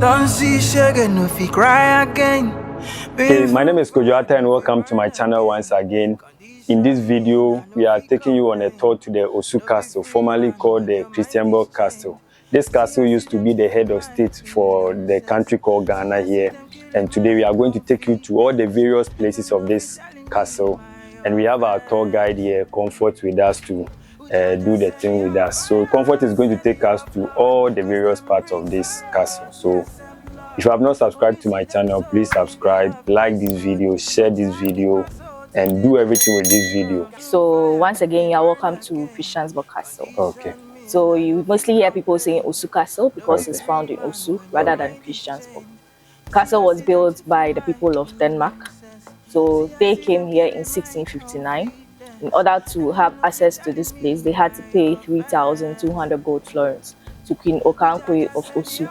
Don't see sugar, no fi cry again. Hey, my name is Courtyard and welcome to my channel once again. In this video, we are taking you on a tour to the Osu Castle, formerly called the Christianborg Castle. This castle used to be the head of state for the country called Ghana here. And today we are going to take you to all the various places of this castle. And we have our tour guide here, Comfort, with us to do the thing with us. So Comfort is going to take us to all the various parts of this castle. So if you have not subscribed to my channel, please subscribe, like this video, share this video, and do everything with this video. So once again, you are welcome to Christianborg Castle. Okay. So you mostly hear people saying Osu Castle because it's found in Osu rather than Christianborg. Castle was built by the people of Denmark. So they came here in 1659. In order to have access to this place, they had to pay 3,200 gold florins to Queen Okankwe of Osu.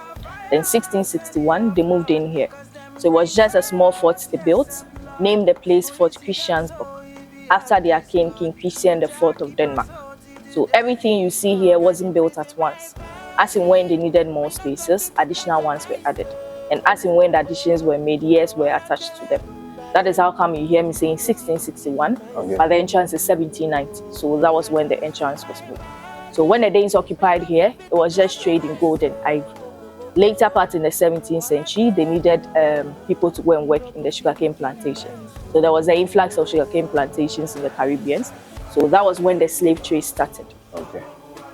In 1661, they moved in here. So it was just a small fort they built, named the place Fort Christiansborg, after their king, King Christian IV of Denmark. So everything you see here wasn't built at once. As in when they needed more spaces, additional ones were added. And as in when the additions were made, years were attached to them. That is how come you hear me saying 1661, but the entrance is 1790. So that was when the entrance was made. So when the Danes occupied here, it was just trade in gold and ivory. Later part in the 17th century, they needed people to go and work in the sugarcane plantation. So there was an influx of sugarcane plantations in the Caribbean. So that was when the slave trade started. Okay.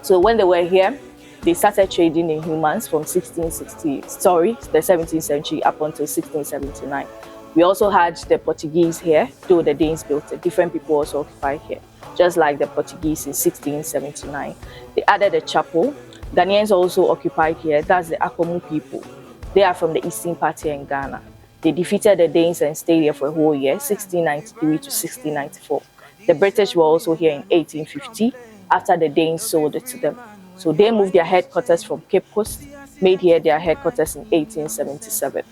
So when they were here, they started trading in humans from the 17th century up until 1679. We also had the Portuguese here, though the Danes built it. Different people also occupied here, just like the Portuguese in 1679. They added a chapel. Ghanaians also occupied here. That's the Akomu people. They are from the eastern part here in Ghana. They defeated the Danes and stayed here for a whole year, 1693 to 1694. The British were also here in 1850 after the Danes sold it to them. So they moved their headquarters from Cape Coast, made here their headquarters in 1877.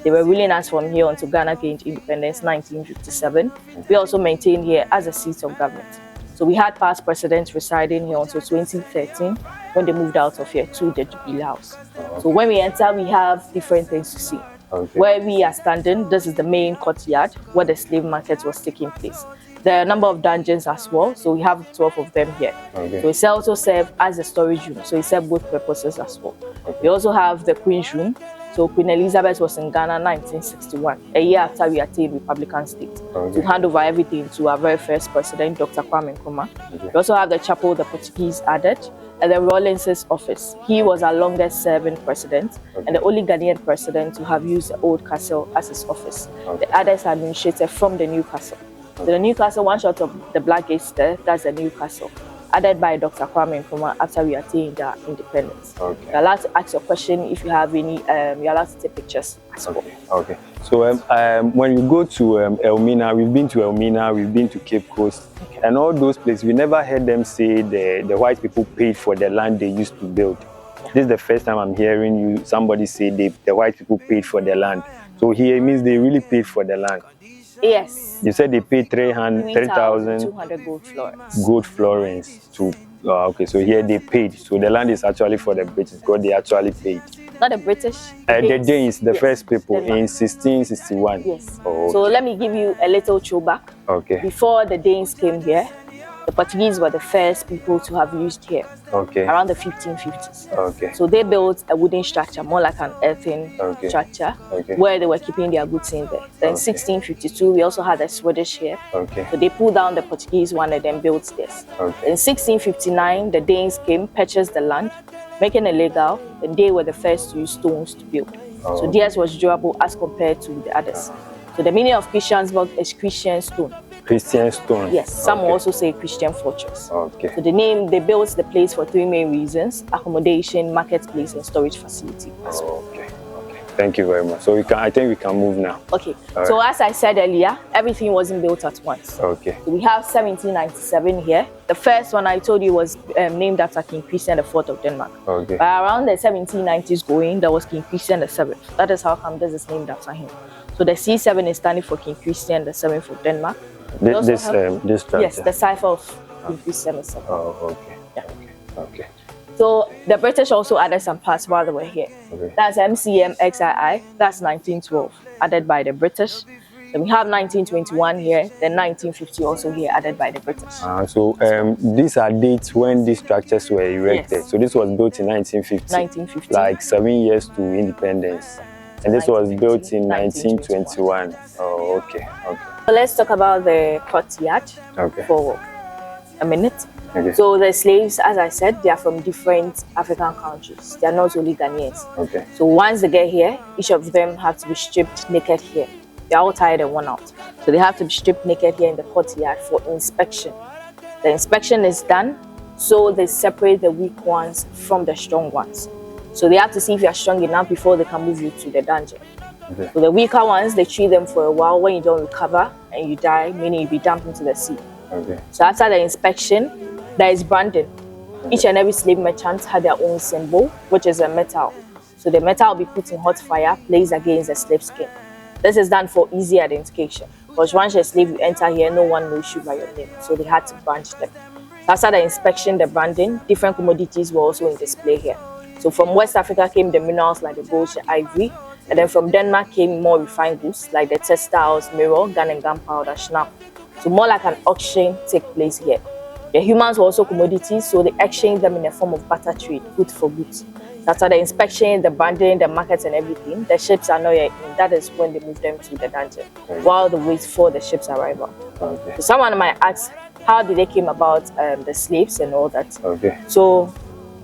They were ruling us from here until Ghana gained independence in 1957. We also maintained here as a seat of government. So we had past presidents residing here until 2013 when they moved out of here to the Jubilee House. So when we enter, we have different things to see. Where we are standing, this is the main courtyard where the slave market was taking place. There are a number of dungeons as well, so we have 12 of them here. So it also serves as a storage room, so it serves both purposes as well. We also have the Queen's Room. So Queen Elizabeth was in Ghana in 1961, a year after we attained Republican state, to hand over everything to our very first president, Dr. Kwame Nkrumah. We also have the chapel the Portuguese added, and the Rawlins's office. He was our longest serving president and the only Ghanaian president to have used the old castle as his office. The others are administrated from the new castle. So the new castle, one shot of the Black Gates there, that's the new castle, added by Dr. Kwame Nkrumah after we attained our independence. You're allowed to ask your question if you have any, you're allowed to take pictures as well. Okay. So when you go to Elmina, we've been to Elmina, we've been to Cape Coast, and all those places, we never heard them say the white people paid for the land they used to build. This is the first time I'm hearing somebody say the white people paid for the land. So here it means they really paid for the land. Yes. You said they paid 3,200 gold florins. Gold florins to. Okay, so here they paid. So the land is actually for the British because they actually paid. Not the British. The Danes, the first people in 1661. Yes. Oh, okay. So let me give you a little throwback. Okay. Before the Danes came here, the Portuguese were the first people to have used here. Okay. Around the 1550s. Okay. So they built a wooden structure, more like an earthen structure, where they were keeping their goods in there. Then 1652, we also had a Swedish here. Okay. So they pulled down the Portuguese one and then built this. In 1659, the Danes came, purchased the land, making it legal, and they were the first to use stones to build. So theirs was durable as compared to the others. So the meaning of Christiansborg is Christian stone. Christian stone. Yes, some will also say Christian fortress. Okay. So the name, they built the place for three main reasons: accommodation, marketplace, and storage facility as well. Okay. Okay. Thank you very much. So I think we can move now. Okay. So as I said earlier, everything wasn't built at once. Okay. So we have 1797 here. The first one I told you was named after King Christian IV of Denmark. Okay. But around the 1790s going, there was King Christian VII. That is how come this is named after him. So the C7 is standing for King Christian VII of Denmark. This structure. Yes, the cipher of King Christian VII. Oh, okay. Yeah. Okay. So The British also added some parts while they were here. Okay. That's MCMXII, that's 1912, added by the British. Then we have 1921 here, then 1950 also here, added by the British. So these are dates when these structures were erected. Yes. So this was built in 1950. 1950. Like 7 years to independence. And this was built in 1921. Oh, okay. Okay. So let's talk about the courtyard for a minute. Okay. So the slaves, as I said, they are from different African countries. They are not only Ghanaians. Okay. So once they get here, each of them have to be stripped naked here. They're all tired and worn out. So they have to be stripped naked here in the courtyard for inspection. The inspection is done, so they separate the weak ones from the strong ones. So they have to see if you're strong enough before they can move you to the dungeon. Okay. So the weaker ones, they treat them for a while. When you don't recover and you die, meaning you'll be dumped into the sea. Okay. So after the inspection, there is branding. Each and every slave merchant had their own symbol, which is a metal. So the metal will be put in hot fire, placed against the slave skin. This is done for easy identification. Because once you're a slave, you enter here, no one knows you by your name. So they had to brand them. So after the inspection, the branding, different commodities were also in display here. So from West Africa came the minerals like the gold, the ivory. And then from Denmark came more refined goods like the textiles, mirror, gun and gunpowder, schnapp. So more like an auction take place here. The humans were also commodities, so they exchanged them in a form of barter trade, good for goods. After the inspection, the branding, the markets and everything, the ships are not yet in. That is when they move them to the dungeon, while they wait for the ship's arrival. Okay. So someone might ask, how did they came about the slaves and all that? Okay. So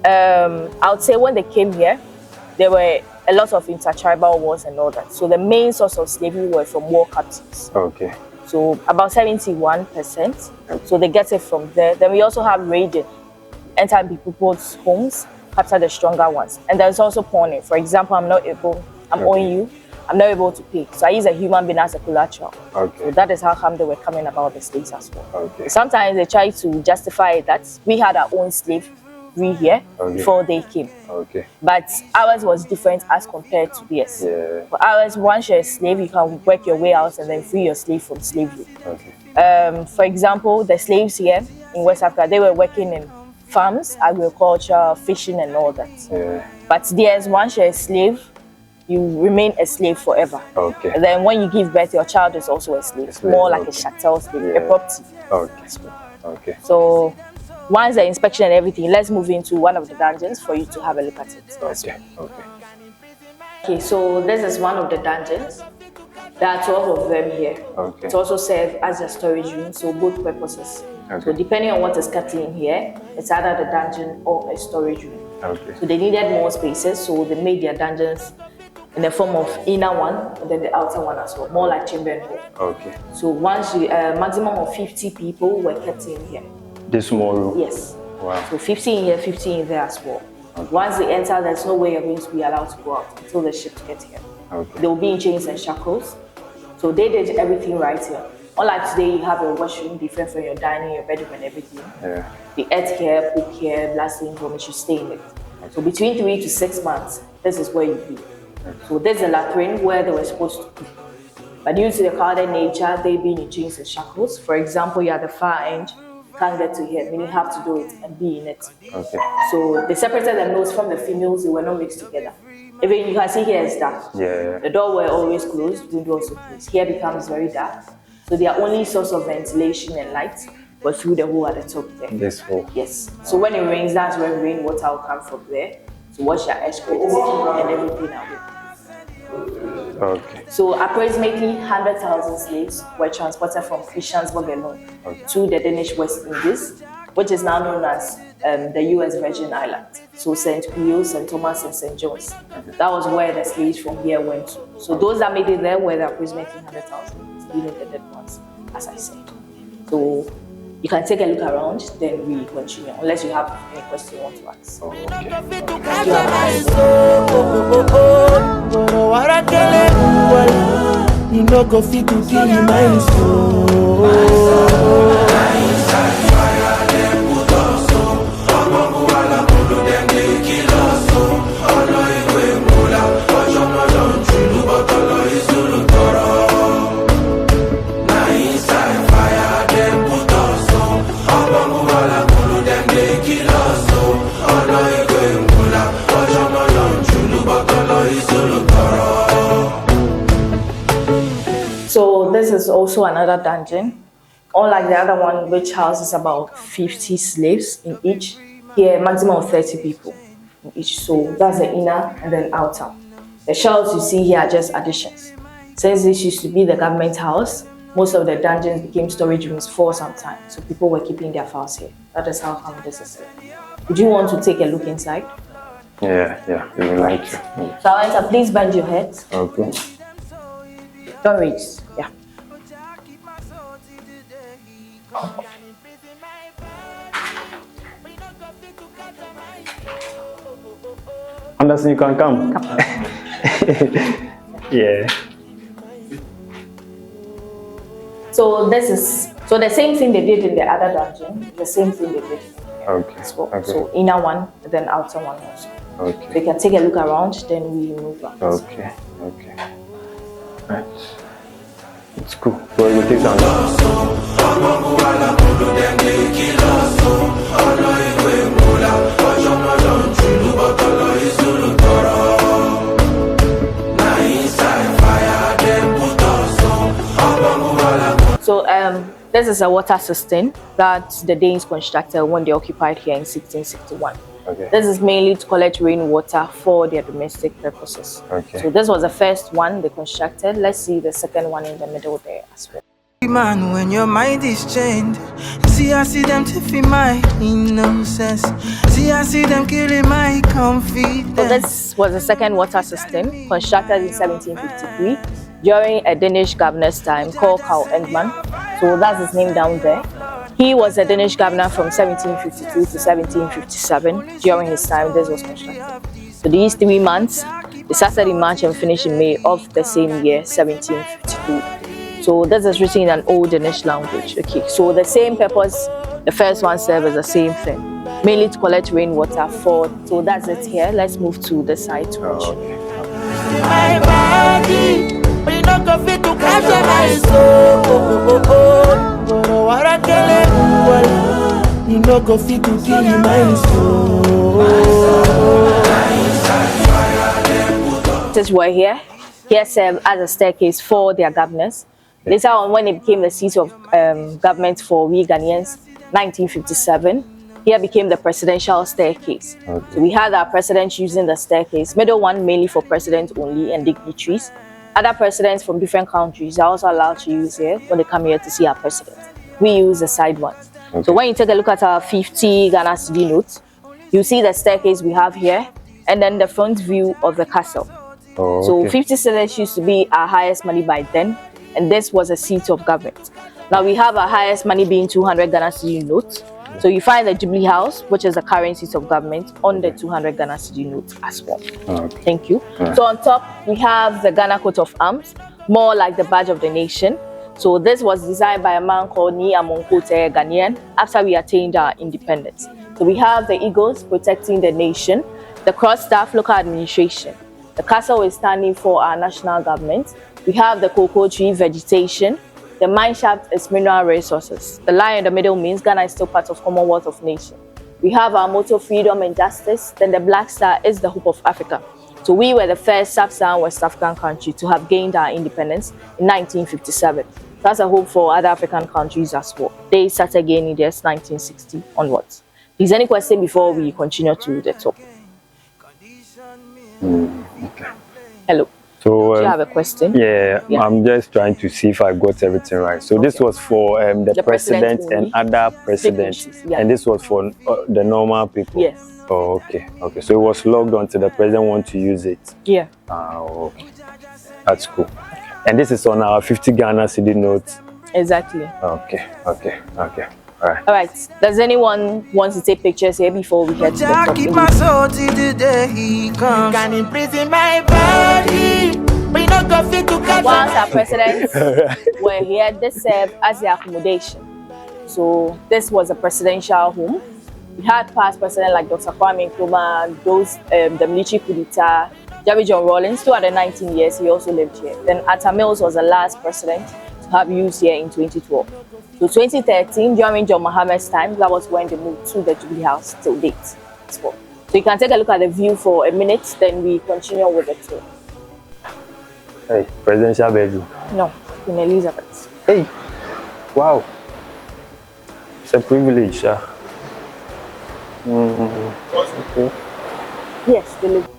I would say when they came here, there were a lot of intertribal wars and all that. So the main source of slavery were from war captives. Okay. So about 71%. So they get it from there. Then we also have raiding, enter people's homes, capture the stronger ones. And there's also pawning. For example, I'm owing you, I'm not able to pay. So I use a human being as a collateral. Okay. So that is how come they were coming about the slaves as well. Okay. Sometimes they try to justify that we had our own slavery here before they came. Okay. But ours was different as compared to theirs. Yeah. For ours, once you're a slave, you can work your way out and then free your slave from slavery. Okay. For example, the slaves here in West Africa, they were working in farms, agriculture, fishing and all that. Yeah. But theirs, once you're a slave, you remain a slave forever. Okay. And then when you give birth, your child is also a slave. More like a chattel slave, a property. Okay. Okay. So once the inspection and everything, let's move into one of the dungeons for you to have a look at it. Okay. Okay. Okay, so this is one of the dungeons. There are 12 of them here. Okay. It also serves as a storage room, so both purposes. Okay. So depending on what is kept in here, it's either the dungeon or a storage room. Okay. So they needed more spaces, so they made their dungeons in the form of inner one and then the outer one as well, more like chamber and hall. Okay. So once you, maximum of 50 people were kept in here. This small room? Yes. Wow. So 50 in here, 50 in there as well. Okay. Once they enter, there's no way you're going to be allowed to go out until the ships get here. Okay. They will be in chains and shackles. So they did everything right here. Unlike today, you have a washroom different from your dining, your bedroom and everything. Yeah. The earth here, poop here, blasting room, you should stay in it. Okay. So between 3 to 6 months, this is where you be. Okay. So there's a latrine where they were supposed to be. But due to the crowded nature, they being in chains and shackles. For example, you're at the far end, can't get to here, meaning you have to do it and be in it. Okay. So they separated the males from the females, they were not mixed together. Even you can see here is dark. Yeah. The door were always closed, window also closed. Here becomes very dark. So their only source of ventilation and light was through the hole at the top there. This hole? Yes. So when it rains, that's when rainwater will come from there to wash your excrete and everything away. Okay. So approximately 100,000 slaves were transported from Christiansburg alone to the Danish West Indies, which is now known as the US Virgin Islands. So St. Cleo, St. Thomas, and St. John's. That was where the slaves from here went to. So those that made it there were the approximately 100,000, leaving the dead ones, as I said. So you can take a look around, then we continue, unless you have any question you want to ask. Oh, okay. You no go fit to kill my soul. Kill us, so, oh no, you going also another dungeon. Unlike the other one, which houses about 50 slaves in each, here maximum of 30 people in each. So that's the inner and then outer. The shelves you see here are just additions. Since this used to be the government house, most of the dungeons became storage rooms for some time. So people were keeping their files here. That is how come this is here. Would you want to take a look inside? Yeah, we would like to. So Enter, please bend your head. Okay. Don't raise. Yeah. Anderson, you can come. Yeah. So this is the same thing they did in the other dungeon. The same thing they did. Okay. So inner one, then outer one also. Okay. So you can take a look around, then we move on. Okay. Right. It's cool. So you take some. So this is a water system that the Danes constructed when they occupied here in 1661. Okay. This is mainly to collect rainwater for their domestic purposes. Okay. So this was the first one they constructed. Let's see the second one in the middle there as well. Man, when your mind is chained, see I see them tiffy my innocence. See I see them killing my confidence. So this was the second water system constructed in 1753 during a Danish governor's time called Carl Endman. So that's his name down there. He was a Danish governor from 1752 to 1757. During his time, this was constructed. So these 3 months, they started in March and finished in May of the same year, 1752. So this is written in an old Danish language. Okay, so the same purpose, the first one serves the same thing, mainly to collect rainwater for. So that's it here. Let's move to the side to watch. My body, but you not go fit to capture my soul. What I tell you, you no go fit to kill my soul. This were here served as a staircase for their governors. Later on, when it became the seat of government for we Ghanaians, 1957, here became the presidential staircase. Okay. So we had our president using the staircase, middle one mainly for president only and dignitaries. Other presidents from different countries are also allowed to use here when they come here to see our president. We use the side ones. Okay. So when you take a look at our 50 Ghana cedi notes, you see the staircase we have here, and then the front view of the castle. Oh, okay. So 50 cedis used to be our highest money by then, and this was a seat of government. Now we have our highest money being 200 Ghana cedi notes. So you find the Jubilee House, which is the current seat of government, on the 200 Ghana cedi notes as well. Okay. Thank you. Yeah. So on top, we have the Ghana coat of arms, more like the badge of the nation. So this was designed by a man called Ni Amonkote Ghanaian after we attained our independence. So we have the eagles protecting the nation, the cross staff, local administration. The castle is standing for our national government. We have the cocoa tree vegetation. The mine shaft is mineral resources. The line in the middle means Ghana is still part of Commonwealth of Nations. We have our motto, freedom and justice. Then the black star is the hope of Africa. So we were the first sub-Saharan West African country to have gained our independence in 1957. That's a hope for other African countries as well. They started gaining theirs 1960 onwards. Is there any question before we continue to the top? Okay. Hello. So Do you have a question? yeah, Yeah. I'm just trying to see if I got everything right. So this was for the president and other presidents, Yeah. and this was for the normal people. Yes. Oh, okay. So it was logged until the president want to use it. Yeah. Okay. That's cool. And this is on our 50 Ghana cedi notes. Exactly. Okay. All right. All right. Does anyone want to take pictures here before we head to the I top? keep my soul till the day he comes. Can imprison my body, but you not go fit to capture. Once our presidents were here, this served as the accommodation. So this was a presidential home. We had past presidents like Dr. Kwame Nkrumah, those the military coup d'etat, Jerry John Rawlings. Throughout the 19 years, he also lived here. Then Atta Mills was the last president to have used here in 2012. So 2013, during John Mohammed's time, that was when they moved to the Jubilee House till date as well. So you can take a look at the view for a minute, then we continue with the tour. Hey, presidential bedroom. No, Queen Elizabeth. Hey, wow. It's a privilege, yeah. Okay. Yes, they live.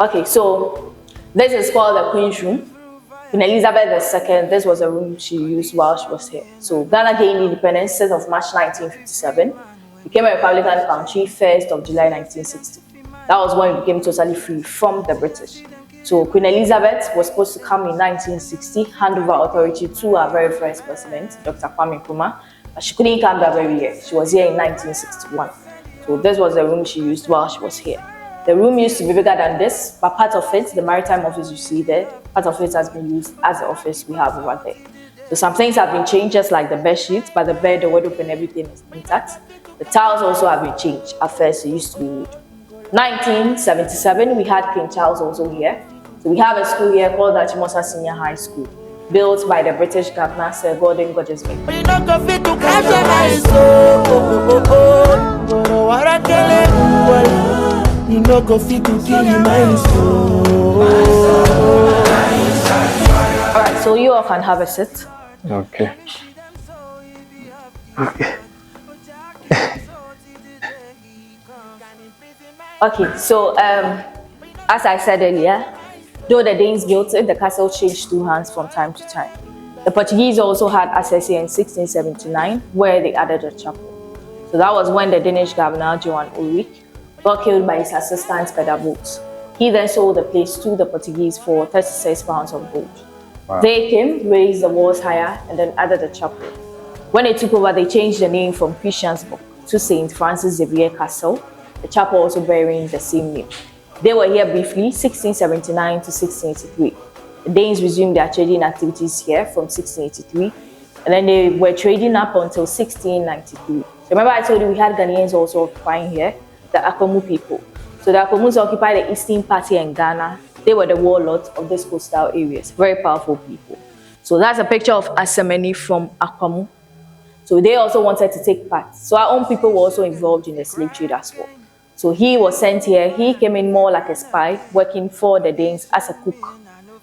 Okay, so this is called the Queen's Room. Queen Elizabeth II, this was a room she used while she was here. So Ghana gained independence 6th of March 1957, became a Republican country 1st of July 1960. That was when it became totally free from the British. So Queen Elizabeth was supposed to come in 1960, hand over authority to our very first president, Dr. Kwame Nkrumah, but she couldn't come that very year. She was here in 1961. So this was the room she used while she was here. The room used to be bigger than this, but part of it, the maritime office you see there, part of it has been used as the office we have over there. So some things have been changed, just like the bed sheets, but the bed, the wardrobe, and everything is intact. The tiles also have been changed. At first, it used to be wood. 1977, we had King Charles also here. So we have a school here called Achimosa Senior High School, built by the British governor, Sir Gordon Gorgesby. You no go fit to capture my soul. You no go fit to kill my soul. Alright, so you all can have a sit. Okay. Okay. Okay, so as I said earlier, though the Danes built it, the castle changed two hands from time to time. The Portuguese also had access here in 1679, where they added a chapel. So that was when the Danish governor, Johan Ulrich, got killed by his assistant Peter Bolt. He then sold the place to the Portuguese for 36 pounds of gold. Wow. They came, raised the walls higher, and then added a chapel. When they took over, they changed the name from Christiansborg to St. Francis Xavier Castle, the chapel also bearing the same name. They were here briefly, 1679 to 1683. The Danes resumed their trading activities here from 1683, and then they were trading up until 1693. So remember I told you we had Ghanaians also occupying here, the Akwamu people. So the Akwamus occupied the eastern part here in Ghana. They were the warlords of these coastal areas, very powerful people. So that's a picture of Asemani from Akwamu. So they also wanted to take part. So our own people were also involved in the slave trade as well. So he was sent here. He came in more like a spy, working for the Danes as a cook.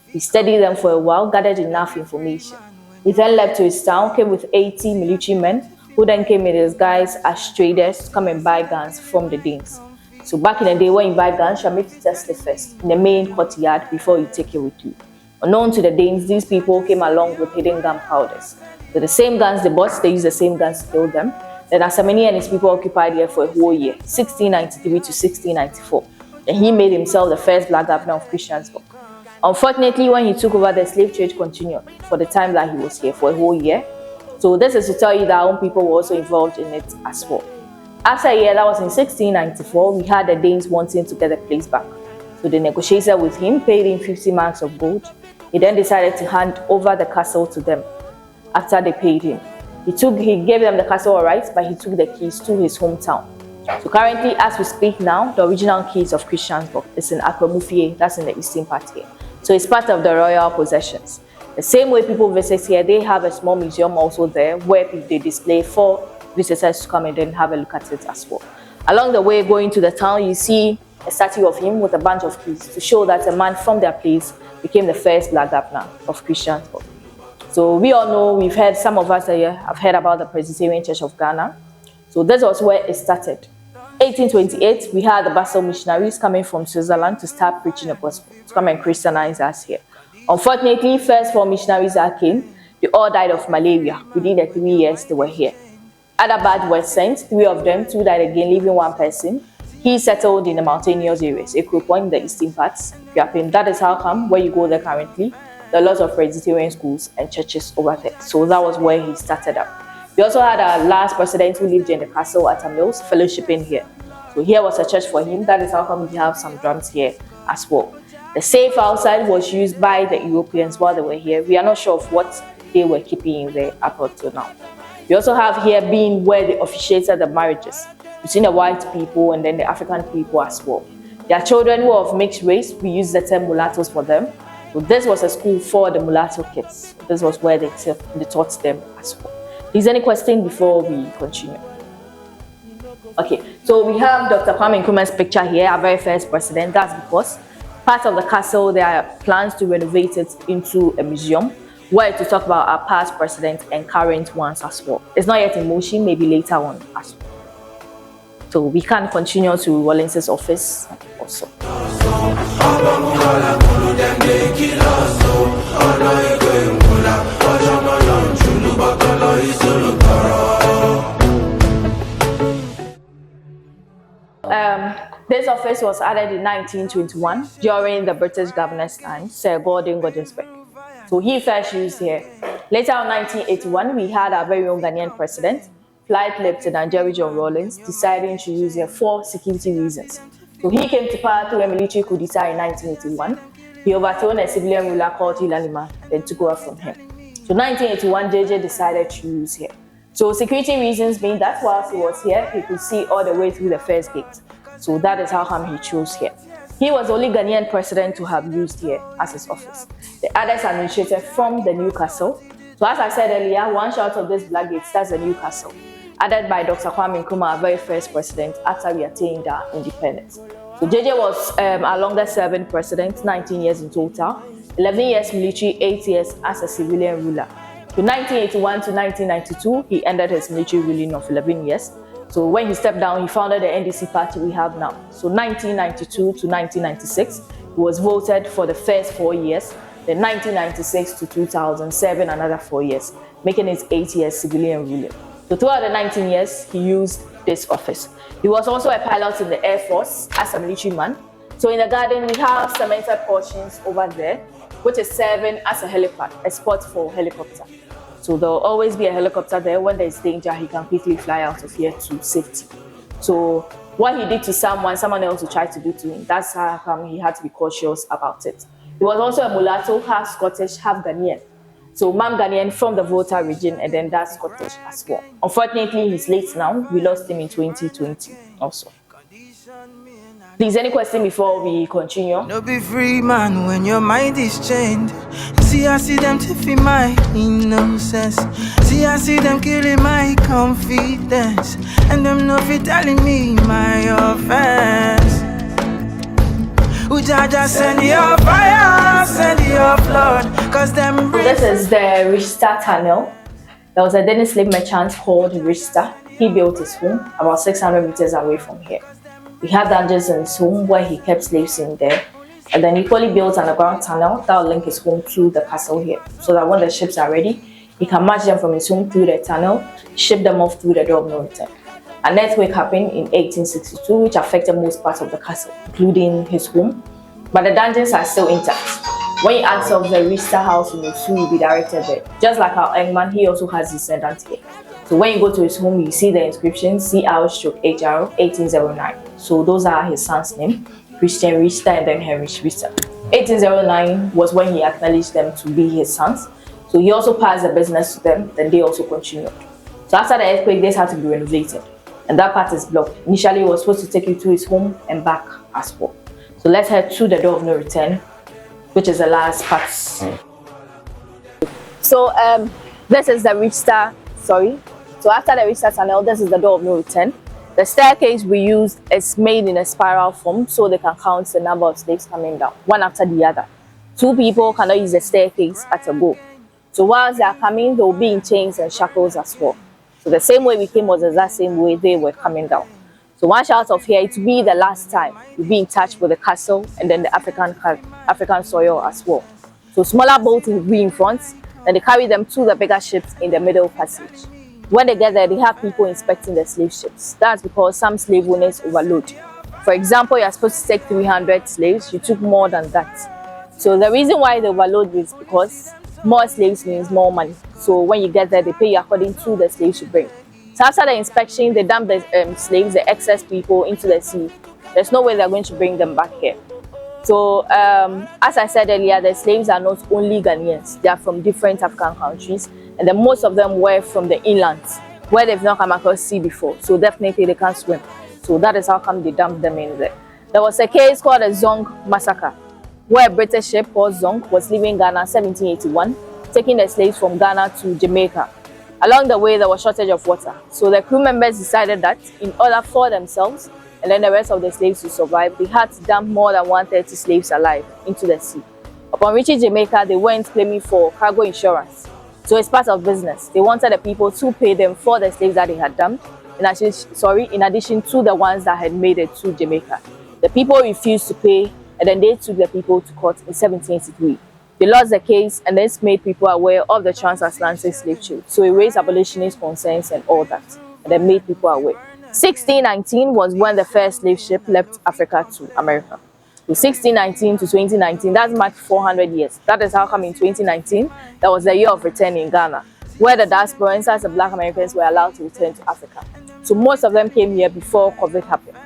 He studied them for a while, gathered enough information. He then left to his town, came with 80 military men, who then came in disguise as traders to come and buy guns from the Danes. So back in the day, when you buy guns, you have to test it first in the main courtyard before you take it with you. Unknown to the Danes, these people came along with hidden gunpowders. So the same guns they bought, they used the same guns to kill them. Then Asemani and his people occupied here for a whole year, 1693 to 1694. And he made himself the first black governor of Christiansborg. Unfortunately, when he took over, the slave trade continued for the time that he was here for a whole year. So this is to tell you that our own people were also involved in it as well. After a year, that was in 1694, we had the Danes wanting to get the place back. So they negotiated with him, paid him 50 marks of gold. He then decided to hand over the castle to them after they paid him. He gave them the castle all right, but he took the keys to his hometown. So currently, as we speak now, the original keys of Christiansborg is in Akramufie, that's in the eastern part here. So it's part of the royal possessions. The same way people visit here, they have a small museum also there where they display for visitors to come and then have a look at it as well. Along the way, going to the town, you see a statue of him with a bunch of keys to show that a man from their place became the first black governor of Christiansborg. So we all know, we've heard, some of us here have heard about the Presbyterian Church of Ghana. So this was where it started. 1828, we had the Basel missionaries coming from Switzerland to start preaching the gospel, to come and Christianize us here. Unfortunately, first 4 missionaries that came, they all died of malaria within the 3 years they were here. Other batch were sent, 3 of them, 2 died again, leaving 1 person. He settled in the mountainous areas, Accra Point, the eastern parts. That is how come, where you go there currently, there are lots of Presbyterian schools and churches over there. So that was where he started up. We also had our last president who lived in the castle at Mills, fellowshipping here. So here was a church for him. That is how come we have some drums here as well. The safe outside was used by the Europeans while they were here. We are not sure of what they were keeping in there up until now. We also have here being where they officiated the marriages between the white people and then the African people as well. Their children who are of mixed race, we use the term mulattoes for them. So this was a school for the mulatto kids. This was where they taught them as well. Is there any question before we continue? Okay, so we have Dr. Kwame Nkrumah's picture here, our very first president. That's because Part of the castle, there are plans to renovate it into a museum where to talk about our past presidents and current ones as well. It's not yet in motion, maybe later on as well. So we can continue to Rawlins's office also. This office was added in 1921 during the British governor's time, Sir Gordon Gordonsbeck. So he first used here. Later in 1981, we had our very own Ghanaian president, Flight Lieutenant Jerry John Rawlins, deciding to use here for security reasons. So he came to power through a military coup d'etat in 1981. He overthrew a civilian ruler called Hilalima, then took over from him. So 1981, JJ decided to use here. So security reasons mean that whilst he was here, he could see all the way through the first gate. So that is how come he chose here. He was the only Ghanaian president to have used here as his office. The others administrated from the new castle. So as I said earlier, one shot of this black gate, that's the new castle, added by Dr. Kwame Nkrumah, our very first president after we attained our independence. So JJ was our longest serving president, 19 years in total, 11 years military, 8 years as a civilian ruler. From 1981 to 1992, he ended his military ruling of 11 years. So when he stepped down, he founded the NDC party we have now. So 1992 to 1996, he was voted for the first 4 years. Then 1996 to 2007, another 4 years, making his 8 years civilian ruling. So throughout the 19 years, he used this office. He was also a pilot in the Air Force as a military man. So in the garden, we have cemented portions over there, which is serving as a helipad, a spot for helicopter. So there will always be a helicopter there. When there's danger, he can quickly fly out of here to safety. So what he did to someone else will try to do to him. That's how come he had to be cautious about it. He was also a mulatto, half Scottish, half Ghanaian. So Mam Ghanaian from the Volta region, and then that's Scottish as well. Unfortunately, he's late now. We lost him in 2020 also. Please, any question before we continue? No be free man when your mind is chained. See, I see them tipping my innocence. See, I see them killing my confidence. And them no fit telling me my offense. Ujaja, send your fire, send your flood. Cause them. So this is the Richta Tunnel. There was a Danish slave merchant called Richta. He built his home about 600 meters away from here. He had dungeons in his home where he kept slaves in there. And then he equally built an underground tunnel that will link his home to the castle here. So that when the ships are ready, he can march them from his home through the tunnel, ship them off through the door of no return. An earthquake happened in 1862, which affected most parts of the castle, including his home. But the dungeons are still intact. When you ask of the Richta house in Ussu, you'll be directed there. Just like our Engman, he also has descendants here. So when you go to his home, you see the inscription CR/HR 1809. So those are his son's name, Christian Richta and then Heinrich Richta. 1809 was when he acknowledged them to be his sons. So he also passed the business to them, then they also continued. So after the earthquake, this had to be renovated. And that part is blocked. Initially, it was supposed to take you to his home and back as well. So let's head to the door of no return, which is the last part. So this is the Richta, So after the Richta tunnel, this is the door of no return. The staircase we used is made in a spiral form so they can count the number of slaves coming down, one after the other. 2 people cannot use the staircase at a go. So whilst they are coming, they will be in chains and shackles as well. So the same way we came was the exact same way they were coming down. So once out of here, it will be the last time you'll be in touch with the castle and then the African soil as well. So smaller boats will be in front, and they carry them to the bigger ships in the middle passage. When they get there, they have people inspecting the slave ships. That's because some slave owners overload. For example, you're supposed to take 300 slaves, you took more than that. So the reason why they overload is because more slaves means more money. So when you get there, they pay you according to the slaves you bring. So after the inspection, they dump the slaves, the excess people, into the sea. There's no way they're going to bring them back here. So as I said earlier, the slaves are not only Ghanaians. They are from different African countries. And then most of them were from the inland, where they've not come across sea before. So definitely they can't swim. So that is how come they dumped them in there. There was a case called the Zong Massacre, where a British ship called Zong was leaving Ghana in 1781, taking the slaves from Ghana to Jamaica. Along the way, there was shortage of water. So the crew members decided that in order for themselves and then the rest of the slaves to survive, they had to dump more than 130 slaves alive into the sea. Upon reaching Jamaica, they went claiming for cargo insurance. So it's part of business. They wanted the people to pay them for the slaves that they had dumped, in addition to the ones that had made it to Jamaica. The people refused to pay, and then they took the people to court in 1783. They lost the case, and this made people aware of the transatlantic slave trade. So it raised abolitionist concerns and all that, and then made people aware. 1619 was when the first slave ship left Africa to America. So 1619 to 2019, that's marked 400 years. That is how come in 2019, that was the year of return in Ghana, where the diasporans as the Black Americans were allowed to return to Africa. So most of them came here before COVID happened.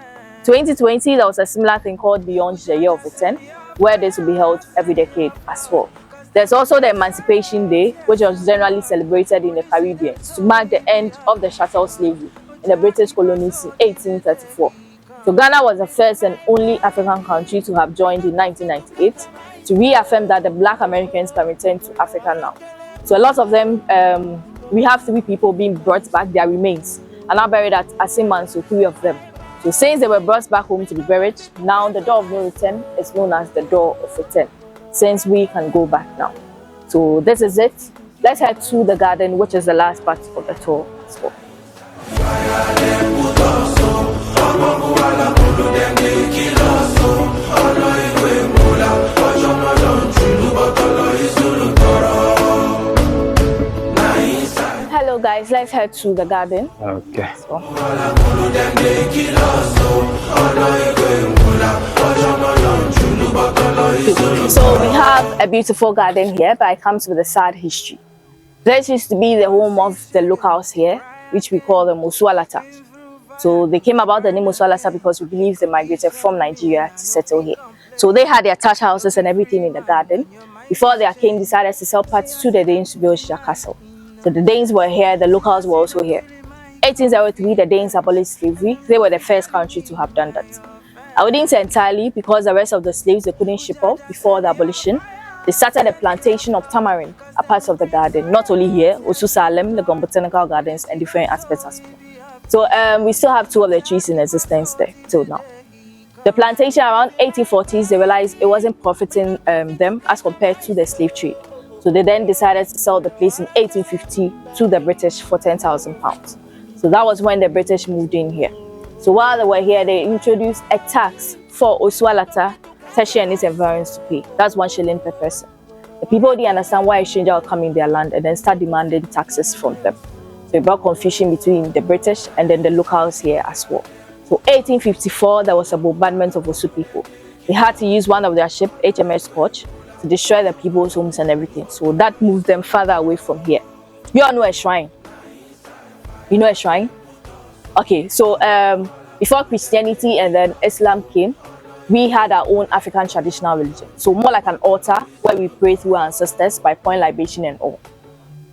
2020, there was a similar thing called Beyond the Year of Return, where this will be held every decade as well. There's also the Emancipation Day, which was generally celebrated in the Caribbean to mark the end of the chattel slavery in the British colonies in 1834. So Ghana was the first and only African country to have joined in 1998 to reaffirm that the Black Americans can return to Africa now. So a lot of them, we have 3 people being brought back, their remains, and are buried at Asiman, so 3 of them. So since they were brought back home to be buried, now the door of no return is known as the door of return, since we can go back now. So this is it. Let's head to the garden, which is the last part of the tour as well. Hello guys, let's head to the garden. Okay. So we have a beautiful garden here, but it comes with a sad history. This used to be the home of the locals here, which we call the Osu. So they came about the name Osu because we believe they migrated from Nigeria to settle here. So they had their thatch houses and everything in the garden before their king decided to sell parts to the Danes to build Osu Castle. So the Danes were here, the locals were also here. 1803, the Danes abolished slavery. They were the first country to have done that. I wouldn't say entirely, because the rest of the slaves they couldn't ship off before the abolition. They started a plantation of tamarind, a part of the garden, not only here, Ussu Salem, the botanical gardens, and different aspects as well. So we still have 2 of the trees in existence there till now. The plantation around 1840s, they realized it wasn't profiting them as compared to the slave trade. So they then decided to sell the place in 1850 to the British for £10,000. So that was when the British moved in here. So while they were here, they introduced a tax for Osu tertiary and its environs to pay. That's 1 shilling per person. The people didn't understand why a stranger would come in their land and then start demanding taxes from them. So it brought confusion between the British and then the locals here as well. So 1854, there was a bombardment of Osu people. They had to use one of their ships, HMS Courtyard, to destroy the people's homes and everything. So that moved them further away from here. You all know a shrine? You know a shrine? Okay, so before Christianity and then Islam came, we had our own African traditional religion. So more like an altar where we pray through our ancestors by pouring libation and all.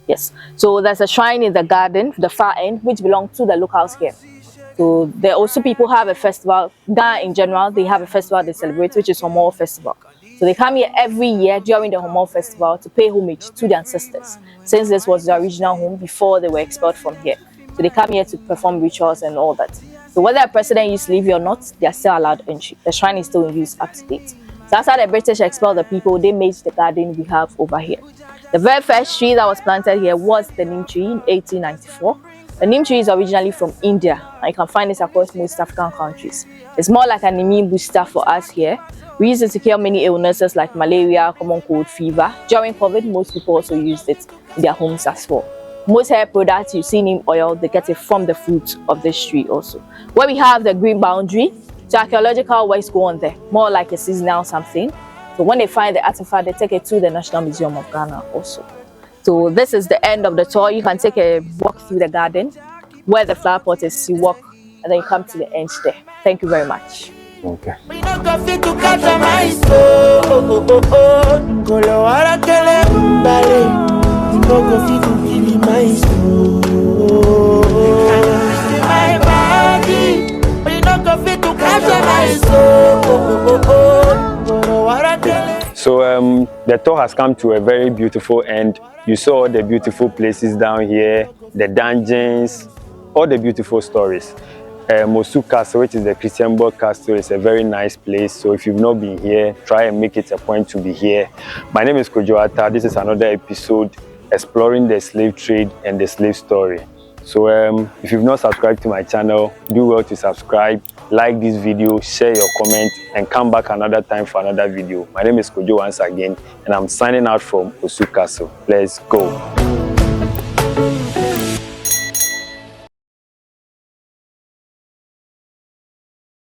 Yes. So there's a shrine in the garden, the far end, which belongs to the locals here. So there also people have a festival. Ghana in general, they have a festival they celebrate, which is Homo Festival. So they come here every year during the Homo Festival to pay homage to their ancestors, since this was their original home before they were expelled from here. So they come here to perform rituals and all that. So whether a president used slavery or not, they are still allowed entry. The shrine is still in use up to date. So after the British expelled the people, they made the garden we have over here. The very first tree that was planted here was the neem tree in 1894. The neem tree is originally from India, and you can find this across most African countries. It's more like an immune booster for us here. We use it to cure many illnesses like malaria, common cold, fever. During COVID, most people also used it in their homes as well. Most hair products you see neem oil, they get it from the fruit of this tree also. Where we have the green boundary, so archaeological works go on there, more like a seasonal something. So when they find the artifact, they take it to the National Museum of Ghana also. So this is the end of the tour. You can take a walk through the garden where the flower pot is. You walk and then you come to the end there. Thank you very much. Okay. So the tour has come to a very beautiful end. You saw the beautiful places down here, the dungeons, all the beautiful stories. Osu Castle, which is the Christianborg Castle, is a very nice place. So if you've not been here, try and make it a point to be here. My name is Courtyard. This is another episode exploring the slave trade and the slave story. So if you've not subscribed to my channel, do well to subscribe, like this video, share your comment, and come back another time for another video. My name is Kojo once again, and I'm signing out from Osu Castle. Let's go.